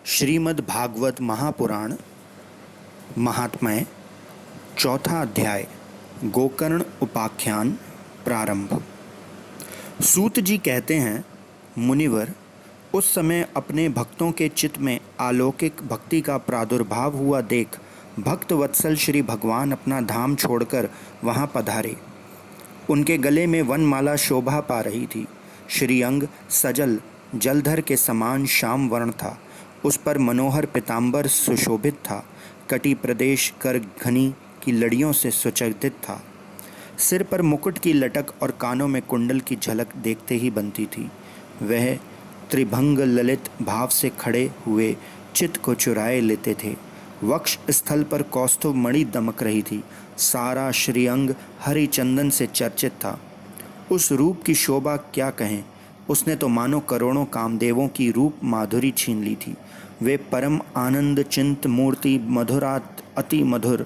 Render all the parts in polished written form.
श्रीमद् भागवत महापुराण महात्म्य चौथा अध्याय गोकर्ण उपाख्यान प्रारंभ। सूत जी कहते हैं, मुनिवर, उस समय अपने भक्तों के चित्त में अलौकिक भक्ति का प्रादुर्भाव हुआ देख भक्त वत्सल श्री भगवान अपना धाम छोड़कर वहाँ पधारे। उनके गले में वनमाला शोभा पा रही थी। श्रीअंग सजल जलधर के समान श्याम वर्ण था। उस पर मनोहर पीताम्बर सुशोभित था। कटी प्रदेश कर घनी की लड़ियों से सुचरित था। सिर पर मुकुट की लटक और कानों में कुंडल की झलक देखते ही बनती थी। वह त्रिभंग ललित भाव से खड़े हुए चित्त को चुराए लेते थे। वक्ष स्थल पर कौस्तुभ मणि दमक रही थी। सारा श्रीअंग हरि चंदन से चर्चित था। उस रूप की शोभा क्या कहें। उसने तो मानो करोड़ों कामदेवों की रूप माधुरी छीन ली थी। वे परम आनंद चिंत मूर्ति मधुरात अति मधुर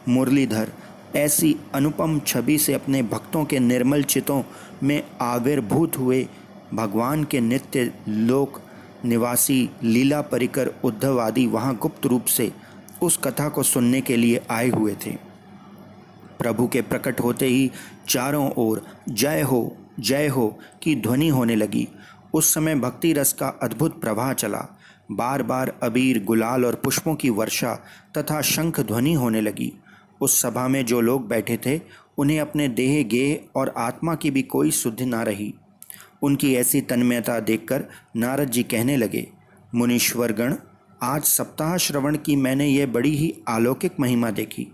मुरलीधर ऐसी अनुपम छवि से अपने भक्तों के निर्मल चितों में आविर्भूत हुए भगवान के नित्य लोक निवासी लीला परिकर उद्धव आदि वहाँ गुप्त रूप से उस कथा को सुनने के लिए आए हुए थे। प्रभु के प्रकट होते ही चारों ओर जय हो की ध्वनि होने लगी। उस समय भक्ति रस का अद्भुत प्रवाह चला। बार बार अबीर गुलाल और पुष्पों की वर्षा तथा शंख ध्वनि होने लगी। उस सभा में जो लोग बैठे थे उन्हें अपने देह गेह और आत्मा की भी कोई सुधि ना रही। उनकी ऐसी तन्मयता देखकर नारद जी कहने लगे, मुनीश्वरगण, आज सप्ताह श्रवण की मैंने ये बड़ी ही अलौकिक महिमा देखी।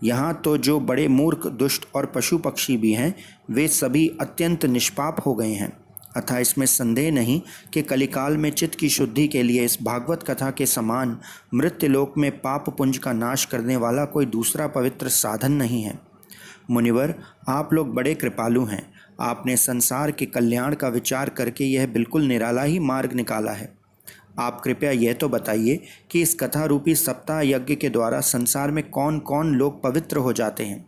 यहाँ तो जो बड़े मूर्ख दुष्ट और पशु पक्षी भी हैं वे सभी अत्यंत निष्पाप हो गए हैं। अतः इसमें संदेह नहीं कि कलिकाल में चित्त की शुद्धि के लिए इस भागवत कथा के समान मृत्युलोक में पाप पुंज का नाश करने वाला कोई दूसरा पवित्र साधन नहीं है। मुनिवर, आप लोग बड़े कृपालु हैं। आपने संसार के कल्याण का विचार करके यह बिल्कुल निराला ही मार्ग निकाला है। आप कृपया यह तो बताइए कि इस कथा रूपी सप्ताह यज्ञ के द्वारा संसार में कौन कौन लोग पवित्र हो जाते हैं।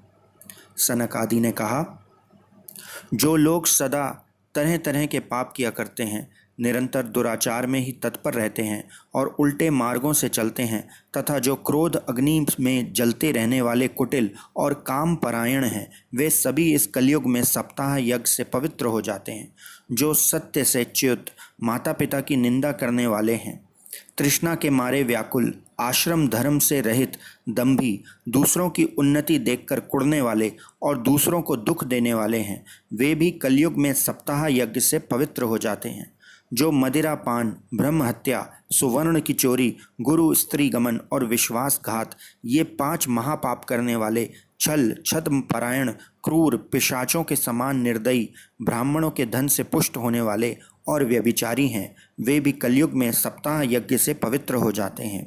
सनक आदि ने कहा, जो लोग सदा तरह तरह के पाप किया करते हैं, निरंतर दुराचार में ही तत्पर रहते हैं और उल्टे मार्गों से चलते हैं, तथा जो क्रोध अग्नि में जलते रहने वाले कुटिल और काम परायण हैं, वे सभी इस कलयुग में सप्ताह यज्ञ से पवित्र हो जाते हैं। जो सत्य से च्युत, माता पिता की निंदा करने वाले हैं, तृष्णा के मारे व्याकुल, आश्रम धर्म से रहित, दंभी, दूसरों की उन्नति देखकर कुढ़ने वाले और दूसरों को दुख देने वाले हैं, वे भी कलयुग में सप्ताह यज्ञ से पवित्र हो जाते हैं। जो मदिरा पान, ब्रह्म हत्या, सुवर्ण की चोरी, गुरु स्त्री गमन और विश्वासघात, ये 5 महापाप करने वाले, छल छद्म परायण, क्रूर, पिशाचों के समान निर्दयी, ब्राह्मणों के धन से पुष्ट होने वाले और व्यभिचारी हैं, वे भी कलयुग में सप्ताह यज्ञ से पवित्र हो जाते हैं।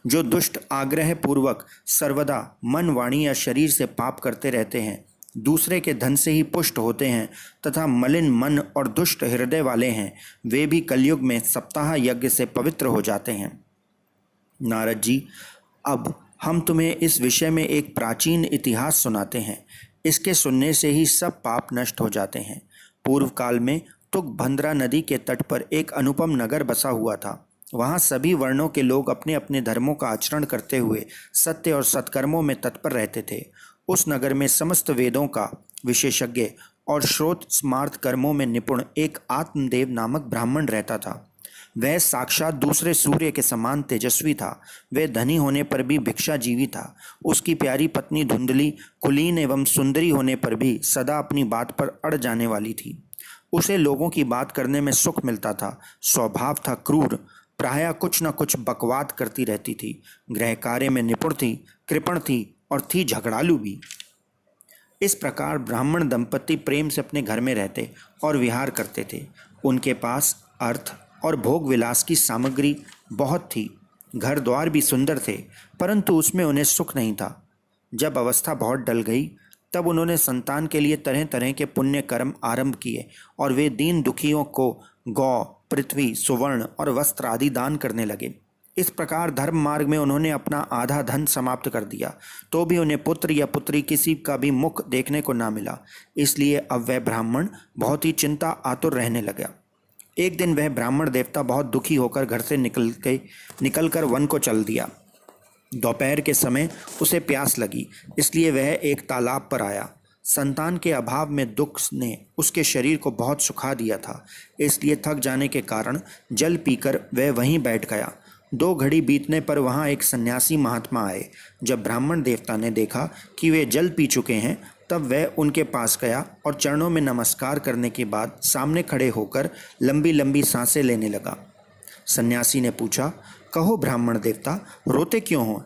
जो दुष्ट आग्रह पूर्वक सर्वदा मन, वाणी या शरीर से पाप करते रहते हैं, दूसरे के धन से ही पुष्ट होते हैं तथा मलिन मन और दुष्ट हृदय वाले हैं, वे भी कलयुग में सप्ताह यज्ञ से पवित्र हो जाते हैं। नारद जी, अब हम तुम्हें इस विषय में एक प्राचीन इतिहास सुनाते हैं। इसके सुनने से ही सब पाप नष्ट हो जाते हैं। पूर्व काल में तुंगभद्रा नदी के तट पर एक अनुपम नगर बसा हुआ था। वहाँ सभी वर्णों के लोग अपने अपने धर्मों का आचरण करते हुए सत्य और सत्कर्मों में तत्पर रहते थे। उस नगर में समस्त वेदों का विशेषज्ञ और श्रोत स्मार्त कर्मों में निपुण एक आत्मदेव नामक ब्राह्मण रहता था। वह साक्षात दूसरे सूर्य के समान तेजस्वी था। वह धनी होने पर भी भिक्षाजीवी था। उसकी प्यारी पत्नी धुंधली, कुलीन एवं सुंदरी होने पर भी सदा अपनी बात पर अड़ जाने वाली थी। उसे लोगों की बात करने में सुख मिलता था। स्वभाव था क्रूर, प्रायः कुछ न कुछ बकवाद करती रहती थी। गृह कार्य में निपुण थी, कृपण थी और थी झगड़ालू भी। इस प्रकार ब्राह्मण दंपति प्रेम से अपने घर में रहते और विहार करते थे। उनके पास अर्थ और भोग विलास की सामग्री बहुत थी। घर द्वार भी सुंदर थे, परंतु उसमें उन्हें सुख नहीं था। जब अवस्था बहुत डल गई तब उन्होंने संतान के लिए तरह तरह के पुण्य कर्म आरंभ किए और वे दीन दुखियों को गौ, पृथ्वी, सुवर्ण और वस्त्र आदि दान करने लगे। इस प्रकार धर्म मार्ग में उन्होंने अपना आधा धन समाप्त कर दिया, तो भी उन्हें पुत्र या पुत्री किसी का भी मुख देखने को ना मिला। इसलिए अब वह ब्राह्मण बहुत ही चिंता आतुर रहने लगा। एक दिन वह ब्राह्मण देवता बहुत दुखी होकर घर से निकलकर वन को चल दिया। दोपहर के समय उसे प्यास लगी, इसलिए वह एक तालाब पर आया। संतान के अभाव में दुख ने उसके शरीर को बहुत सुखा दिया था, इसलिए थक जाने के कारण जल पीकर वह वहीं बैठ गया। 2 घड़ी बीतने पर वहाँ एक सन्यासी महात्मा आए। जब ब्राह्मण देवता ने देखा कि वे जल पी चुके हैं, तब वह उनके पास गया और चरणों में नमस्कार करने के बाद सामने खड़े होकर लंबी लंबी सांसें लेने लगा। सन्यासी ने पूछा, कहो ब्राह्मण देवता, रोते क्यों हो?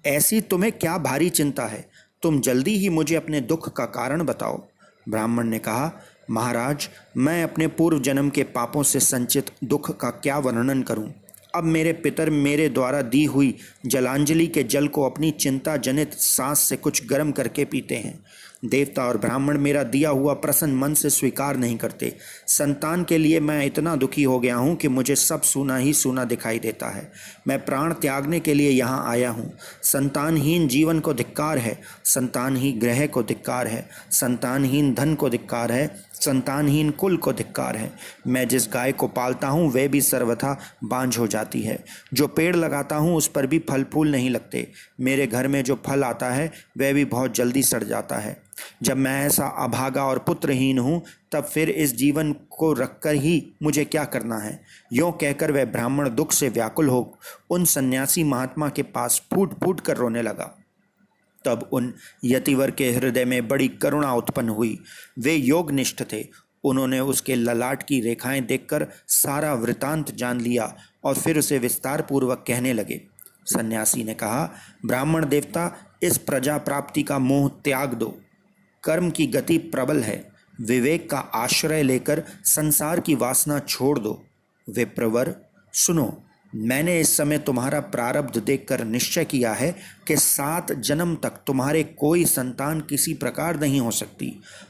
ऐसी तुम्हें क्या भारी चिंता है? तुम जल्दी ही मुझे अपने दुख का कारण बताओ। ब्राह्मण ने कहा, महाराज, मैं अपने पूर्व जन्म के पापों से संचित दुख का क्या वर्णन करूं? अब मेरे पितर मेरे द्वारा दी हुई जलांजलि के जल को अपनी चिंता जनित सांस से कुछ गर्म करके पीते हैं। देवता और ब्राह्मण मेरा दिया हुआ प्रसन्न मन से स्वीकार नहीं करते। संतान के लिए मैं इतना दुखी हो गया हूँ कि मुझे सब सूना ही सूना दिखाई देता है। मैं प्राण त्यागने के लिए यहाँ आया हूँ। संतानहीन जीवन को धिक्कार है, संतानहीन ग्रह को धिक्कार है, संतानहीन धन को धिक्कार है, संतानहीन कुल को धिक्कार है। मैं जिस गाय को पालता हूँ वह भी सर्वथा बांझ हो जाती है। जो पेड़ लगाता हूँ उस पर भी फल फूल नहीं लगते। मेरे घर में जो फल आता है वह भी बहुत जल्दी सड़ जाता है। जब मैं ऐसा अभागा और पुत्रहीन हूँ, तब फिर इस जीवन को रखकर ही मुझे क्या करना है? यों कहकर वह ब्राह्मण दुख से व्याकुल हो उन सन्यासी महात्मा के पास फूट फूट कर रोने लगा। तब उन यतिवर के हृदय में बड़ी करुणा उत्पन्न हुई। वे योगनिष्ठ थे। उन्होंने उसके ललाट की रेखाएं देखकर सारा वृतांत जान लिया और फिर उसे विस्तार पूर्वक कहने लगे। सन्यासी ने कहा, ब्राह्मण देवता, इस प्रजा प्राप्ति का मोह त्याग दो। कर्म की गति प्रबल है। विवेक का आश्रय लेकर संसार की वासना छोड़ दो। विप्रवर, सुनो, मैंने इस समय तुम्हारा प्रारब्ध देखकर निश्चय किया है कि 7 जन्म तक तुम्हारे कोई संतान किसी प्रकार नहीं हो सकती।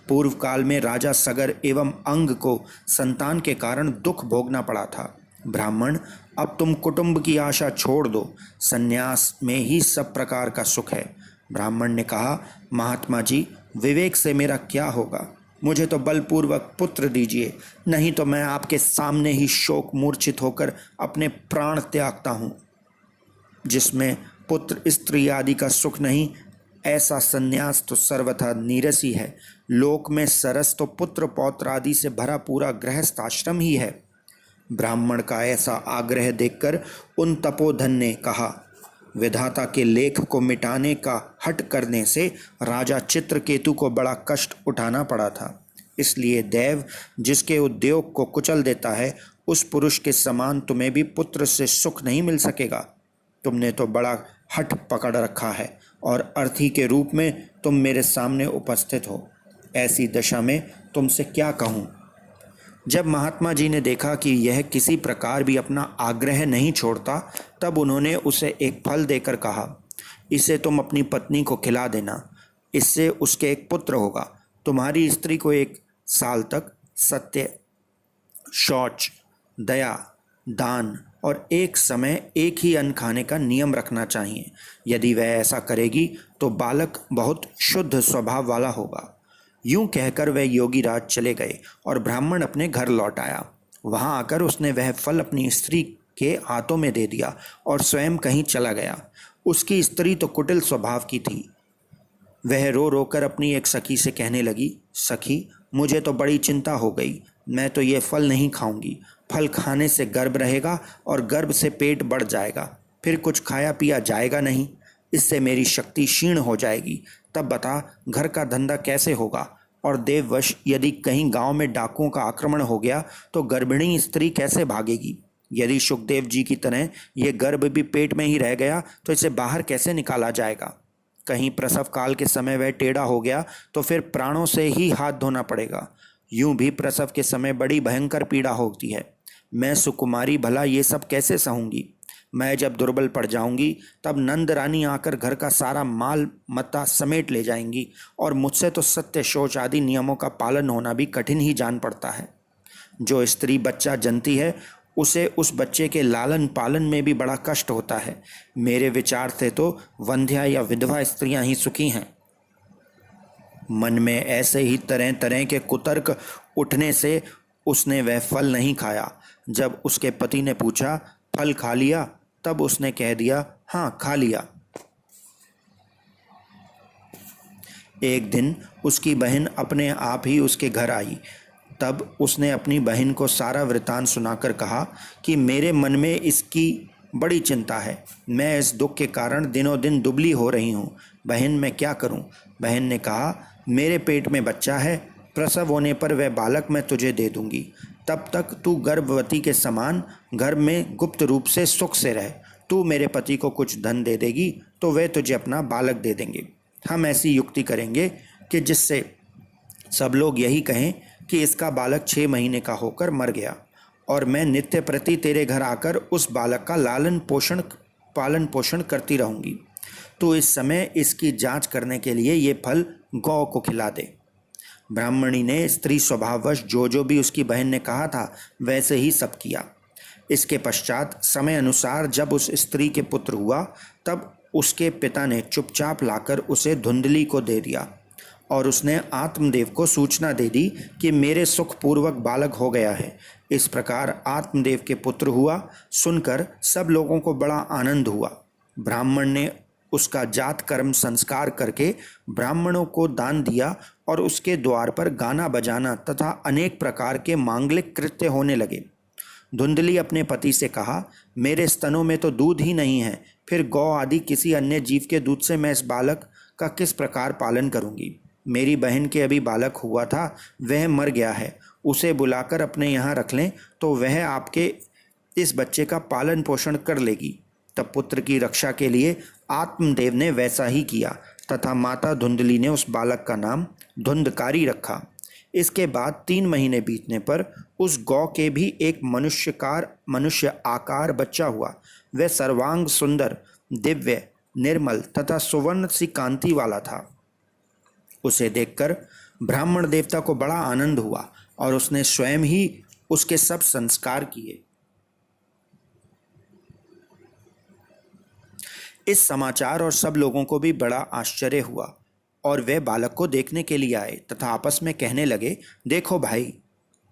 पूर्व काल में राजा सगर एवं अंग को संतान के कारण दुख भोगना पड़ा था। ब्राह्मण, अब तुम कुटुंब की आशा छोड़ दो। संन्यास में ही सब प्रकार का सुख है। ब्राह्मण ने कहा, महात्मा जी, विवेक से मेरा क्या होगा? मुझे तो बलपूर्वक पुत्र दीजिए, नहीं तो मैं आपके सामने ही शोक मूर्छित होकर अपने प्राण त्यागता हूँ। जिसमें पुत्र स्त्री आदि का सुख नहीं, ऐसा संन्यास तो सर्वथा नीरस ही है। लोक में सरस तो पुत्र पौत्र आदि से भरा पूरा गृहस्थ आश्रम ही है। ब्राह्मण का ऐसा आग्रह देखकर उन तपोधन ने कहा, विधाता के लेख को मिटाने का हट करने से राजा चित्रकेतु को बड़ा कष्ट उठाना पड़ा था। इसलिए देव जिसके उद्योग को कुचल देता है, उस पुरुष के समान तुम्हें भी पुत्र से सुख नहीं मिल सकेगा। तुमने तो बड़ा हठ पकड़ रखा है और अर्थी के रूप में तुम मेरे सामने उपस्थित हो। ऐसी दशा में तुमसे क्या कहूँ? जब महात्मा जी ने देखा कि यह किसी प्रकार भी अपना आग्रह नहीं छोड़ता, तब उन्होंने उसे एक फल देकर कहा, इसे तुम अपनी पत्नी को खिला देना, इससे उसके एक पुत्र होगा। तुम्हारी स्त्री को 1 साल तक सत्य, शौच, दया, दान और एक समय एक ही अन्न खाने का नियम रखना चाहिए। यदि वह ऐसा करेगी तो बालक बहुत शुद्ध स्वभाव वाला होगा। यूं कहकर वह योगीराज चले गए और ब्राह्मण अपने घर लौट आया। वहां आकर उसने वह फल अपनी स्त्री के हाथों में दे दिया और स्वयं कहीं चला गया। उसकी स्त्री तो कुटिल स्वभाव की थी। वह रो रो कर अपनी एक सखी से कहने लगी, सखी, मुझे तो बड़ी चिंता हो गई। मैं तो ये फल नहीं खाऊंगी। फल खाने से गर्भ रहेगा और गर्भ से पेट बढ़ जाएगा, फिर कुछ खाया पिया जाएगा नहीं। इससे मेरी शक्ति क्षीण हो जाएगी। तब बता, घर का धंधा कैसे होगा? और देववश यदि कहीं गांव में डाकुओं का आक्रमण हो गया तो गर्भिणी स्त्री कैसे भागेगी? यदि सुखदेव जी की तरह ये गर्भ भी पेट में ही रह गया तो इसे बाहर कैसे निकाला जाएगा? कहीं प्रसव काल के समय वह टेढ़ा हो गया तो फिर प्राणों से ही हाथ धोना पड़ेगा। यूं भी प्रसव के समय बड़ी भयंकर पीड़ा होती है। मैं सुकुमारी भला ये सब कैसे सहूँगी? मैं जब दुर्बल पड़ जाऊंगी तब नंद रानी आकर घर का सारा माल मत्ता समेट ले जाएंगी और मुझसे तो सत्य, शौच आदि नियमों का पालन होना भी कठिन ही जान पड़ता है। जो स्त्री बच्चा जनती है उसे उस बच्चे के लालन पालन में भी बड़ा कष्ट होता है। मेरे विचार से तो वंध्या या विधवा स्त्रियां ही सुखी हैं। मन में ऐसे ही तरह तरह के कुतर्क उठने से उसने वह फल नहीं खाया। जब उसके पति ने पूछा, फल खा लिया? तब उसने कह दिया, हाँ खा लिया। एक दिन उसकी बहन अपने आप ही उसके घर आई। तब उसने अपनी बहन को सारा वृतांत सुनाकर कहा कि मेरे मन में इसकी बड़ी चिंता है। मैं इस दुख के कारण दिनों दिन दुबली हो रही हूँ। बहन, मैं क्या करूँ? बहन ने कहा, मेरे पेट में बच्चा है, प्रसव होने पर वह बालक मैं तुझे दे दूंगी। तब तक तू गर्भवती के समान घर में गुप्त रूप से सुख से रह। तू मेरे पति को कुछ धन दे देगी तो वे तुझे अपना बालक दे देंगे। हम ऐसी युक्ति करेंगे कि जिससे सब लोग यही कहें कि इसका बालक 6 महीने का होकर मर गया, और मैं नित्य प्रति तेरे घर आकर उस बालक का पालन पोषण करती रहूंगी। तो इस समय इसकी जांच करने के लिए ये फल गौ को खिला दे। ब्राह्मणी ने स्त्री स्वभाववश जो भी उसकी बहन ने कहा था वैसे ही सब किया। इसके पश्चात समय अनुसार जब उस स्त्री के पुत्र हुआ, तब उसके पिता ने चुपचाप लाकर उसे धुंधली को दे दिया, और उसने आत्मदेव को सूचना दे दी कि मेरे सुखपूर्वक बालक हो गया है। इस प्रकार आत्मदेव के पुत्र हुआ। सुनकर सब लोगों को बड़ा आनंद हुआ। ब्राह्मण ने उसका जात कर्म संस्कार करके ब्राह्मणों को दान दिया, और उसके द्वार पर गाना बजाना तथा अनेक प्रकार के मांगलिक कृत्य होने लगे। धुंधली अपने पति से कहा, मेरे स्तनों में तो दूध ही नहीं है, फिर गौ आदि किसी अन्य जीव के दूध से मैं इस बालक का किस प्रकार पालन करूंगी? मेरी बहन के अभी बालक हुआ था, वह मर गया है। उसे बुलाकर अपने यहाँ रख लें तो वह आपके इस बच्चे का पालन पोषण कर लेगी। तब पुत्र की रक्षा के लिए आत्मदेव ने वैसा ही किया, तथा माता धुंधली ने उस बालक का नाम धुंधकारी रखा। इसके बाद 3 महीने बीतने पर उस गौ के भी एक मनुष्य आकार बच्चा हुआ। वह सर्वांग सुंदर, दिव्य, निर्मल तथा सुवर्ण सी कांति वाला था। उसे देखकर ब्राह्मण देवता को बड़ा आनंद हुआ, और उसने स्वयं ही उसके सब संस्कार किए। इस समाचार और सब लोगों को भी बड़ा आश्चर्य हुआ, और वे बालक को देखने के लिए आए तथा आपस में कहने लगे, देखो भाई,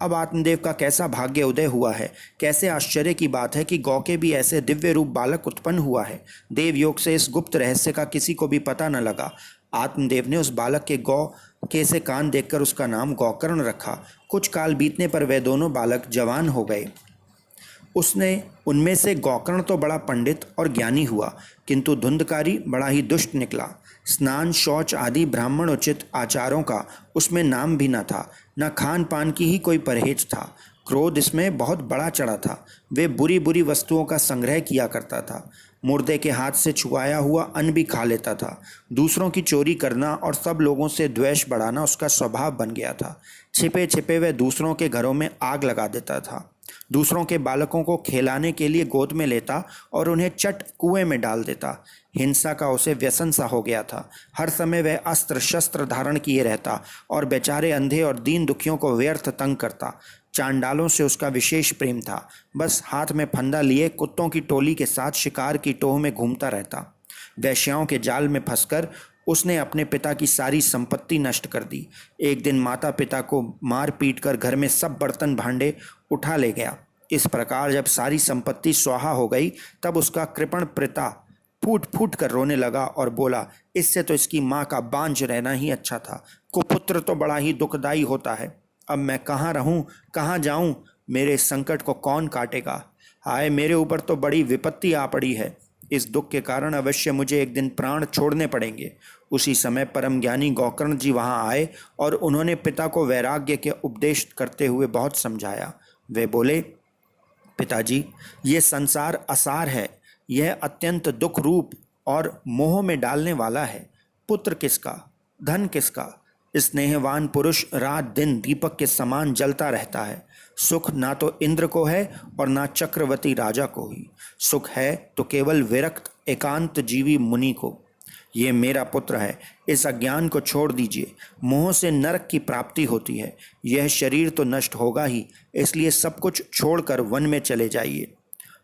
अब आत्मदेव का कैसा भाग्य उदय हुआ है। कैसे आश्चर्य की बात है कि गौ के भी ऐसे दिव्य रूप बालक उत्पन्न हुआ है। देवयोग से इस गुप्त रहस्य का किसी को भी पता न लगा। आत्मदेव ने उस बालक के गौ के से कान देखकर उसका नाम गौकर्ण रखा। कुछ काल बीतने पर वे दोनों बालक जवान हो गए। उसने उनमें से गौकर्ण तो बड़ा पंडित और ज्ञानी हुआ, किंतु धुंधकारी बड़ा ही दुष्ट निकला। स्नान, शौच आदि ब्राह्मण उचित आचारों का उसमें नाम भी न था, न खान पान की ही कोई परहेज था। क्रोध इसमें बहुत बड़ा चढ़ा था। वे बुरी बुरी वस्तुओं का संग्रह किया करता था। मुर्दे के हाथ से छुआया हुआ अन्न भी खा लेता था। दूसरों की चोरी करना और सब लोगों से द्वेष बढ़ाना उसका स्वभाव बन गया था। छिपे छिपे वह दूसरों के घरों में आग लगा देता था। दूसरों के बालकों को खिलाने के लिए गोद में लेता और उन्हें चट कुएं में डाल देता। हिंसा का उसे व्यसन सा हो गया था। हर समय वह अस्त्र शस्त्र धारण किए रहता और बेचारे अंधे और दीन दुखियों को व्यर्थ तंग करता। चांडालों से उसका विशेष प्रेम था। बस हाथ में फंदा लिए कुत्तों की टोली के साथ शिकार की टोह में घूमता रहता। वैश्याओं के जाल में फंसकर उसने अपने पिता की सारी संपत्ति नष्ट कर दी। एक दिन माता पिता को मार पीट कर घर में सब बर्तन भांडे उठा ले गया। इस प्रकार जब सारी संपत्ति स्वाहा हो गई, तब उसका कृपण पिता फूट फूट कर रोने लगा और बोला, इससे तो इसकी माँ का बांझ रहना ही अच्छा था। कुपुत्र तो बड़ा ही दुखदायी होता है। अब मैं कहाँ रहूँ, कहाँ जाऊँ? मेरे संकट को कौन काटेगा? हाय, मेरे ऊपर तो बड़ी विपत्ति आ पड़ी है। इस दुख के कारण अवश्य मुझे एक दिन प्राण छोड़ने पड़ेंगे। उसी समय परम ज्ञानी गौकर्ण जी वहाँ आए और उन्होंने पिता को वैराग्य के उपदेश करते हुए बहुत समझाया। वे बोले, पिताजी, ये संसार असार है। यह अत्यंत दुख रूप और मोह में डालने वाला है। पुत्र किसका, धन किसका? स्नेहवान पुरुष रात दिन दीपक के समान जलता रहता है। सुख ना तो इंद्र को है और ना चक्रवर्ती राजा को ही। सुख है तो केवल विरक्त एकांत जीवी मुनि को। ये मेरा पुत्र है, इस अज्ञान को छोड़ दीजिए। मोह से नरक की प्राप्ति होती है। यह शरीर तो नष्ट होगा ही, इसलिए सब कुछ छोड़कर वन में चले जाइए।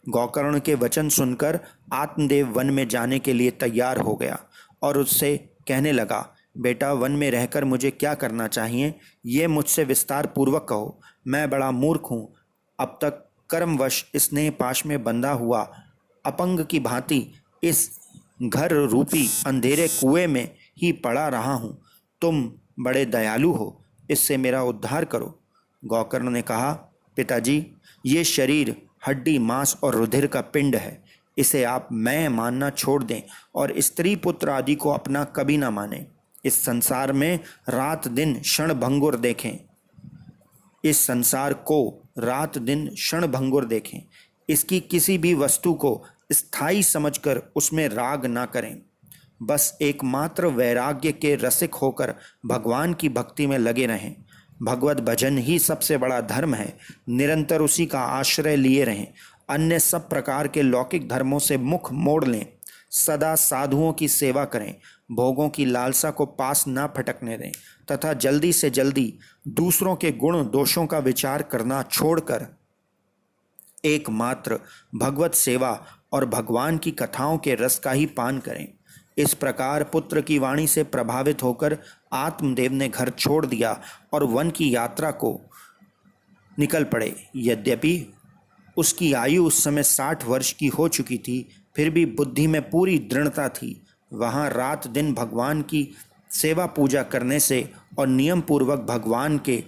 गौकर्ण के वचन सुनकर आत्मदेव वन में जाने के लिए तैयार हो गया और उससे कहने लगा, बेटा, वन में रहकर मुझे क्या करना चाहिए, ये मुझसे विस्तार पूर्वक कहो। मैं बड़ा मूर्ख हूँ, अब तक कर्मवश स्नेह पाश में बंधा हुआ अपंग की भांति इस घर रूपी अंधेरे कुएं में ही पड़ा रहा हूँ। तुम बड़े दयालु हो, इससे मेरा उद्धार करो। गोकर्ण ने कहा, पिताजी, ये शरीर हड्डी, मांस और रुधिर का पिंड है। इसे आप मैं मानना छोड़ दें और स्त्री पुत्र आदि को अपना कभी ना माने। इस संसार में रात दिन क्षण भंगुर देखें, इस संसार को रात दिन क्षण भंगुर देखें। इसकी किसी भी वस्तु को स्थायी समझकर उसमें राग ना करें। बस एकमात्र वैराग्य के रसिक होकर भगवान की भक्ति में लगे रहें। भगवत भजन ही सबसे बड़ा धर्म है। निरंतर उसी का आश्रय लिए रहें। अन्य सब प्रकार के लौकिक धर्मों से मुख मोड़ लें। सदा साधुओं की सेवा करें। भोगों की लालसा को पास ना फटकने दें तथा जल्दी से जल्दी दूसरों के गुण दोषों का विचार करना छोड़कर एकमात्र भगवत सेवा और भगवान की कथाओं के रस का ही पान करें। इस प्रकार पुत्र की वाणी से प्रभावित होकर आत्मदेव ने घर छोड़ दिया और वन की यात्रा को निकल पड़े। यद्यपि उसकी आयु उस समय 60 वर्ष की हो चुकी थी, फिर भी बुद्धि में पूरी दृढ़ता थी। वहाँ रात दिन भगवान की सेवा पूजा करने से और नियम पूर्वक भगवान के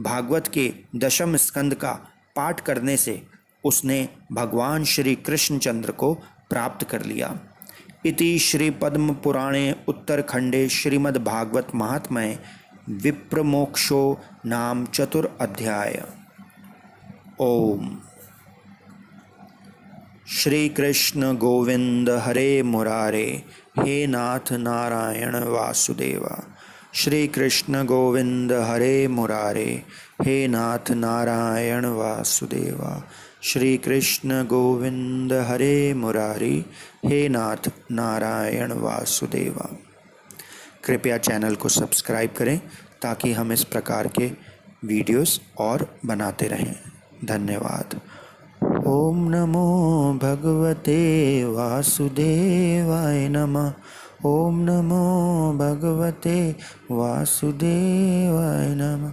भागवत के 10वें स्कंद का पाठ करने से उसने भगवान श्री कृष्णचंद्र को प्राप्त कर लिया। इति श्री पद्म पुराणे उत्तरखंडे श्रीमद् भागवत महात्म्ये विप्रमोक्षो नाम चतुर्अध्याय। ओम। श्री कृष्ण गोविंद हरे मुरारे, हे नाथ नारायण वासुदेवा। श्री कृष्ण गोविंद हरे मुरारे, हे नाथ नारायण वासुदेवा। श्री कृष्ण गोविंद हरे मुरारी, हे नाथ नारायण वासुदेवा। कृपया चैनल को सब्सक्राइब करें ताकि हम इस प्रकार के वीडियोस और बनाते रहें। धन्यवाद। ओम नमो भगवते वासुदेवाय नमः। ओम नमो भगवते वासुदेवाय नमः।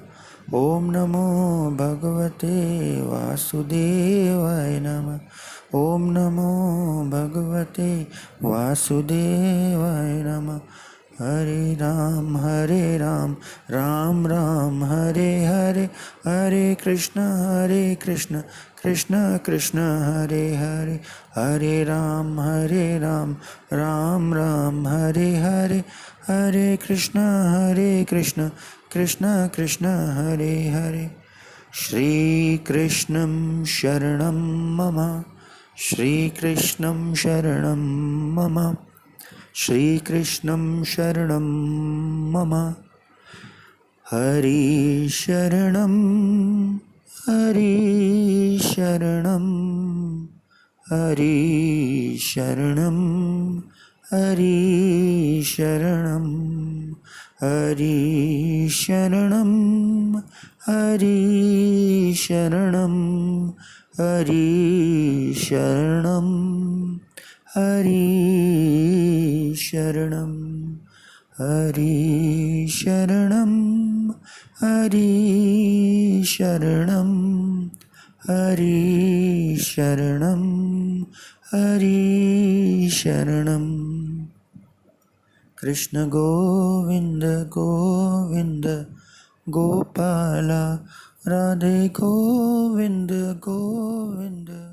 ओम नमो भगवते वासुदेवाय नमः। ओम नमो भगवते वासुदेवाय नमः। हरे राम राम राम हरे हरे, हरे कृष्ण कृष्ण कृष्ण हरे हरे, हरे राम राम राम हरे हरे, हरे कृष्ण कृष्ण कृष्ण हरे हरे। श्री कृष्णं शरणं मम, श्री कृष्णं शरणं मम, श्री कृष्णं शरणं मम। हरि शरणं, हरि शरणं, हरि शरणं, हरि शरणं, हरि शरणं, हरि शरणं, हरि शरणं, हरि शरणं, हरि शरणं, हरि शरणं, हरि शरणं, हरि शरणं। कृष्ण गोविंद गोविंद गोपाला, राधे गोविंद गोविंद।